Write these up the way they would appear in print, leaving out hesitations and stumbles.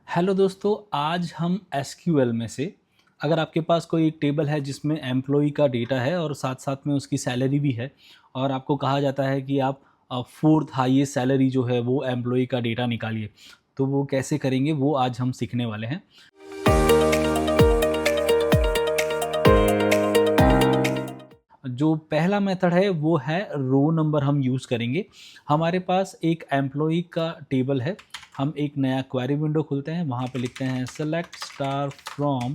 Hello दोस्तों, आज हम एसक्यूएल में से अगर आपके पास कोई एक टेबल है जिसमें एम्प्लॉई का डेटा है और साथ साथ में उसकी सैलरी भी है और आपको कहा जाता है कि आप फोर्थ हाईएस्ट सैलरी जो है वो एम्प्लॉई का डेटा निकालिए, तो वो कैसे करेंगे वो आज हम सीखने वाले हैं। जो पहला मेथड है वो है रो नंबर हम यूज़ करेंगे। हमारे पास एक एम्प्लॉई का टेबल है, हम एक नया क्वेरी विंडो खोलते हैं, वहाँ पे लिखते हैं सेलेक्ट स्टार फ्रॉम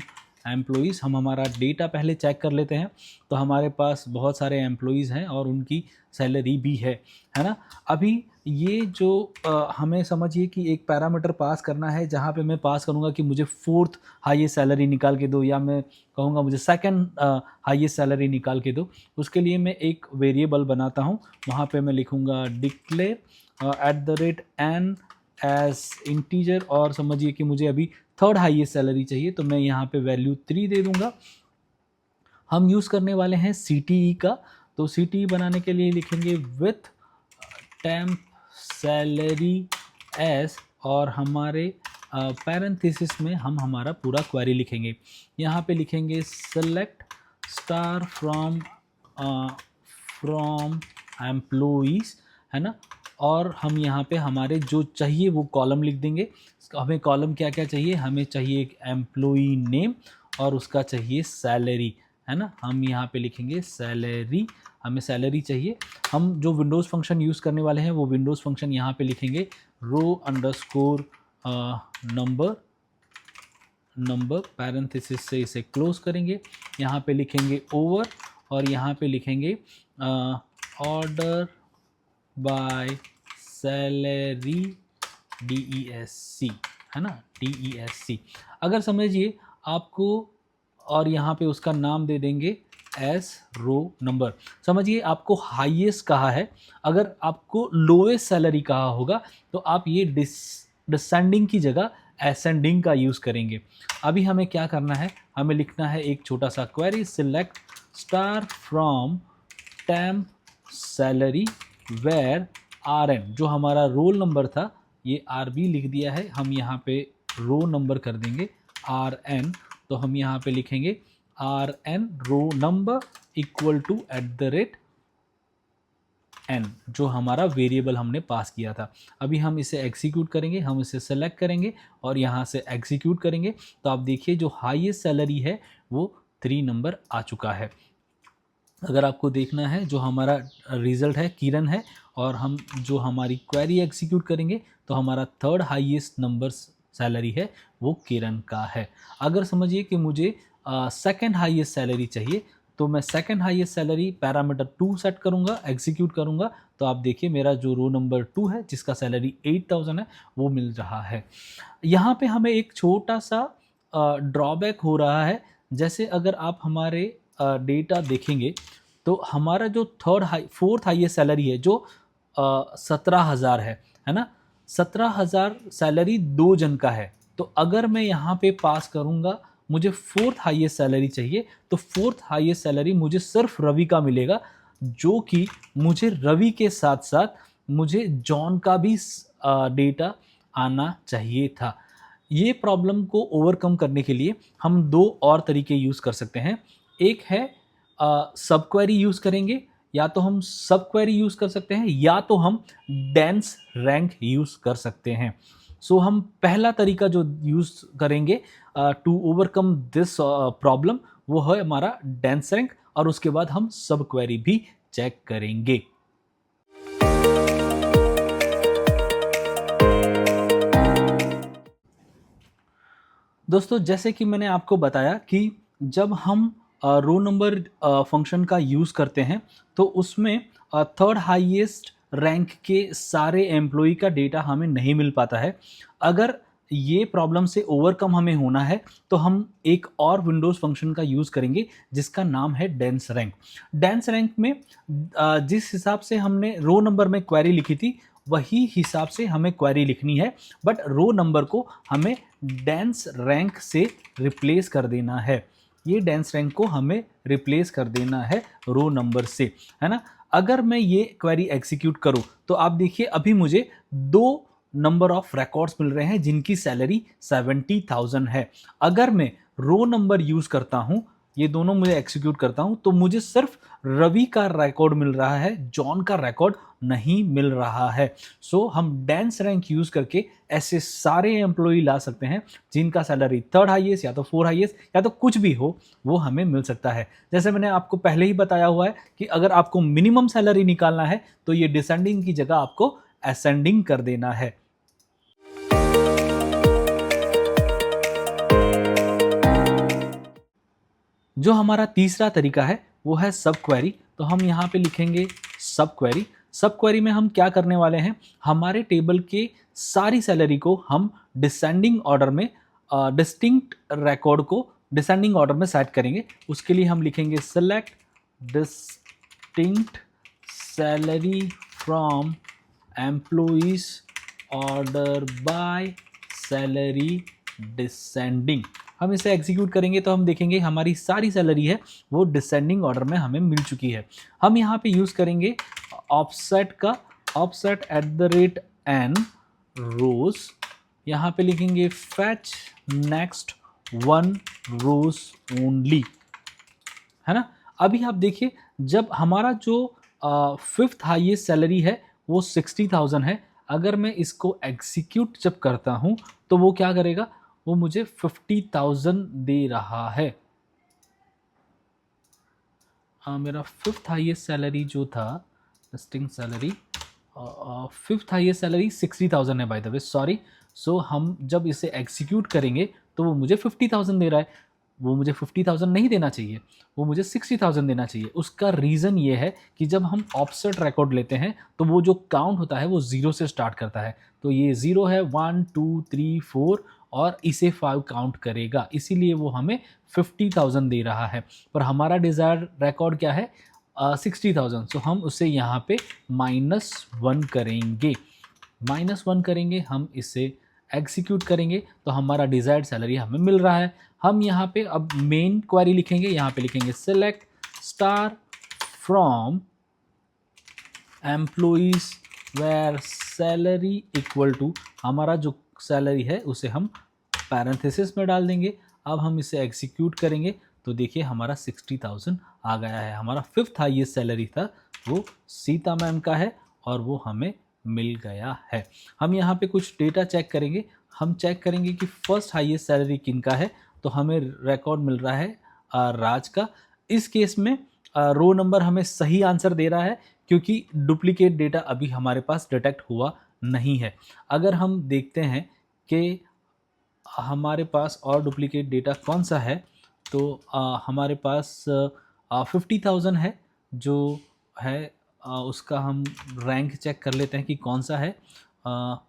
एम्प्लॉइज़। हम हमारा डेटा पहले चेक कर लेते हैं, तो हमारे पास बहुत सारे एम्प्लॉइज़ हैं और उनकी सैलरी भी है ना। अभी ये जो हमें समझिए कि एक पैरामीटर पास करना है, जहाँ पे मैं पास करूँगा कि मुझे फोर्थ हाईएस्ट सैलरी निकाल के दो, या मैं कहूँगा मुझे सेकंड हाईएस्ट सैलरी निकाल के दो। उसके लिए मैं एक वेरिएबल बनाता हूँ, वहाँ पे मैं लिखूँगा डिक्लेयर @n एज इंटीजर, और समझिए कि मुझे अभी थर्ड हाईएस्ट सैलरी चाहिए, तो मैं यहाँ पे वैल्यू 3 दे दूँगा। हम यूज़ करने वाले हैं CTE का, तो CTE बनाने के लिए लिखेंगे विथ टेम्प सैलरी एस, और हमारे पैरेंथेसिस में हम हमारा पूरा क्वेरी लिखेंगे। यहाँ पे लिखेंगे सेलेक्ट स्टार फ्रॉम एम्प्लॉइज़, है ना। और हम यहाँ पे हमारे जो चाहिए वो कॉलम लिख देंगे। हमें कॉलम क्या क्या चाहिए, हमें चाहिए एक एम्प्लॉई नेम और उसका चाहिए सैलरी, है ना। हम यहाँ पे लिखेंगे सैलरी, हमें सैलरी चाहिए। हम जो विंडोज़ फंक्शन यूज़ करने वाले हैं वो विंडोज़ फंक्शन यहाँ पे लिखेंगे रो अंडरस्कोर नंबर पैरेंथेसिस से इसे क्लोज करेंगे। यहाँ पे लिखेंगे ओवर, और यहाँ पे लिखेंगे ऑर्डर बाय सैलरी DESC, है ना, DESC। अगर समझिए आपको, और यहाँ पे उसका नाम दे देंगे एस रो नंबर। समझिए आपको हाईएस्ट कहा है, अगर आपको लोएस्ट सैलरी कहा होगा तो आप ये डिसेंडिंग की जगह एसेंडिंग का यूज़ करेंगे। अभी हमें क्या करना है, हमें लिखना है एक छोटा सा query, select star from temp salary where RN, जो हमारा रोल नंबर था ये RB लिख दिया है, हम यहाँ पे रो नंबर कर देंगे RN। तो हम यहाँ पे लिखेंगे RN row number equal to @n, जो हमारा वेरिएबल हमने पास किया था। अभी हम इसे एग्जीक्यूट करेंगे, हम इसे सेलेक्ट करेंगे और यहाँ से एग्जीक्यूट करेंगे, तो आप देखिए जो हाईएस्ट सैलरी है वो 3 नंबर आ चुका है। अगर आपको देखना है, जो हमारा रिज़ल्ट है किरण है, और हम जो हमारी क्वेरी एग्जीक्यूट करेंगे तो हमारा थर्ड हाईएस्ट नंबर सैलरी है वो किरण का है। अगर समझिए कि मुझे सेकंड हाईएस्ट सैलरी चाहिए, तो मैं second highest salary parameter 2 set करूंगा, एग्जीक्यूट करूंगा, तो आप देखिए मेरा जो रो नंबर 2 है जिसका सैलरी 8000 है वो मिल रहा है। यहाँ पे हमें एक छोटा सा ड्रॉबैक हो रहा है। जैसे अगर आप हमारे डेटा देखेंगे तो हमारा जो फोर्थ हाईएस्ट सैलरी है जो 17,000 है ना। 17,000 सैलरी 2 जन का है, तो अगर मैं यहाँ पे पास करूँगा मुझे फोर्थ हाईएस्ट सैलरी चाहिए, तो फोर्थ हाईएस्ट सैलरी मुझे सिर्फ रवि का मिलेगा, जो कि मुझे रवि के साथ साथ मुझे जॉन का भी डेटा आना चाहिए था। ये प्रॉब्लम को ओवरकम करने के लिए हम 2 और तरीके यूज़ कर सकते हैं। एक है सब क्वेरी यूज़ करेंगे, या तो हम सब क्वेरी यूज़ कर सकते हैं, या तो हम डेंस रैंक यूज़ कर सकते हैं। सो हम पहला तरीका जो यूज़ करेंगे टू ओवरकम दिस प्रॉब्लम वो है हमारा डेंस रैंक, और उसके बाद हम सब क्वेरी भी चेक करेंगे। दोस्तों, जैसे कि मैंने आपको बताया कि जब हम रो नंबर फंक्शन का यूज़ करते हैं तो उसमें थर्ड हाईएस्ट रैंक के सारे एम्प्लॉई का डेटा हमें नहीं मिल पाता है। अगर ये प्रॉब्लम से ओवरकम हमें होना है तो हम एक और विंडोज़ फंक्शन का यूज़ करेंगे जिसका नाम है डेंस रैंक। डेंस रैंक में जिस हिसाब से हमने रो नंबर में क्वेरी लिखी थी वही हिसाब से हमें क्वेरी लिखनी है, बट रो नंबर को हमें डेंस रैंक से रिप्लेस कर देना है। ये डेंस रैंक को हमें रिप्लेस कर देना है रो नंबर से, है ना। अगर मैं ये क्वेरी एग्जीक्यूट करूं तो आप देखिए अभी मुझे 2 नंबर ऑफ रिकॉर्ड्स मिल रहे हैं जिनकी सैलरी 70,000 है। अगर मैं रो नंबर यूज करता हूं, ये दोनों मुझे एग्जीक्यूट करता हूं, तो मुझे सिर्फ रवि का रिकॉर्ड मिल रहा है, जॉन का रिकॉर्ड नहीं मिल रहा है। सो हम डेंस रैंक यूज करके ऐसे सारे एम्प्लॉय ला सकते हैं जिनका सैलरी थर्ड हाईएस्ट या तो फोर हाईएस्ट या तो कुछ भी हो, वो हमें मिल सकता है। जैसे मैंने आपको पहले ही बताया हुआ है कि अगर आपको मिनिमम सैलरी निकालना है तो ये डिसेंडिंग की जगह आपको असेंडिंग कर देना है। जो हमारा तीसरा तरीका है वो है सब क्वेरी। तो हम यहाँ पे लिखेंगे सब क्वेरी। सब क्वेरी में हम क्या करने वाले हैं, हमारे टेबल के सारी सैलरी को हम डिसेंडिंग ऑर्डर में, डिस्टिंक्ट रिकॉर्ड को डिसेंडिंग ऑर्डर में सेट करेंगे। उसके लिए हम लिखेंगे select distinct salary from employees order by salary descending. हम इसे एग्जीक्यूट करेंगे तो हम देखेंगे हमारी सारी सैलरी है वो डिसेंडिंग ऑर्डर में हमें मिल चुकी है। हम यहाँ पे यूज़ करेंगे ऑफसेट का, offset at the rate N rows. यहाँ पे लिखेंगे fetch next one rows only, है ना। अभी आप देखिए जब हमारा जो फिफ्थ हाईएस्ट सैलरी है वो 60,000 है, अगर मैं इसको एग्जीक्यूट जब करता हूँ तो वो क्या करेगा, वो मुझे 50,000 दे रहा है। मेरा फिफ्थ हाईएस्ट सैलरी जो था, listing salary, fifth highest salary 60,000 है बाय द वे, सॉरी। सो हम जब इसे एग्जीक्यूट करेंगे तो वो मुझे 50,000 दे रहा है। वो मुझे 50,000 नहीं देना चाहिए, वो मुझे 60,000 देना चाहिए। उसका रीज़न ये है कि जब हम ऑफसेट रिकॉर्ड लेते हैं तो वो जो काउंट होता है वो ज़ीरो से स्टार्ट करता है। तो ये ज़ीरो है, 1 2 3 4 और इसे 5 काउंट करेगा, इसीलिए वो हमें 50,000 दे रहा है। पर हमारा डिज़ायर रिकॉर्ड क्या है, 60,000। सो हम उसे यहाँ पे -1 करेंगे, -1 करेंगे, हम इसे एग्जीक्यूट करेंगे तो हमारा डिज़ायर्ड सैलरी हमें मिल रहा है। हम यहाँ पे अब मेन क्वेरी लिखेंगे, यहाँ पे लिखेंगे select star from employees where salary equal to, हमारा जो सैलरी है उसे हम पैरेंथेसिस में डाल देंगे। अब हम इसे एग्जीक्यूट करेंगे तो देखिए हमारा 60,000 आ गया है। हमारा फिफ्थ हाईएस्ट सैलरी था वो सीता मैम का है और वो हमें मिल गया है। हम यहाँ पे कुछ डेटा चेक करेंगे। हम चेक करेंगे कि फर्स्ट हाईएस्ट सैलरी किनका है, तो हमें रिकॉर्ड मिल रहा है राज का। इस केस में रो नंबर हमें सही आंसर दे रहा है क्योंकि डुप्लीकेट डेटा अभी हमारे पास डिटेक्ट हुआ नहीं है। अगर हम देखते हैं कि हमारे पास और डुप्लीकेट डेटा कौन सा है, तो हमारे पास 50,000 है जो है, उसका हम रैंक चेक कर लेते हैं कि कौन सा है।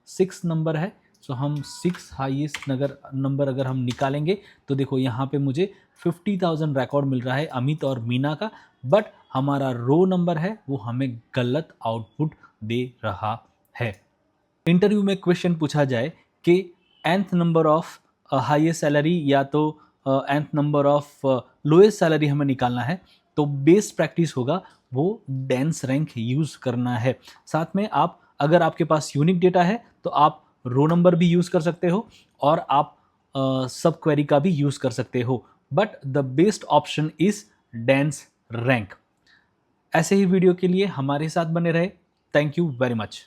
6 नंबर है, सो हम 6 हाईएस्ट नंबर अगर हम निकालेंगे तो देखो यहाँ पे मुझे 50,000 रिकॉर्ड मिल रहा है अमित और मीना का, बट हमारा रो नंबर है वो हमें गलत आउटपुट दे रहा है। इंटरव्यू में क्वेश्चन पूछा जाए कि nth number of highest salary या तो nth number of lowest salary हमें निकालना है, तो बेस्ट प्रैक्टिस होगा वो डेंस रैंक यूज़ करना है। साथ में आप, अगर आपके पास यूनिक डेटा है तो आप रो नंबर भी यूज़ कर सकते हो और आप सब क्वेरी का भी यूज़ कर सकते हो, but the best option is dense rank. ऐसे ही वीडियो के लिए हमारे साथ बने रहे। Thank you very much.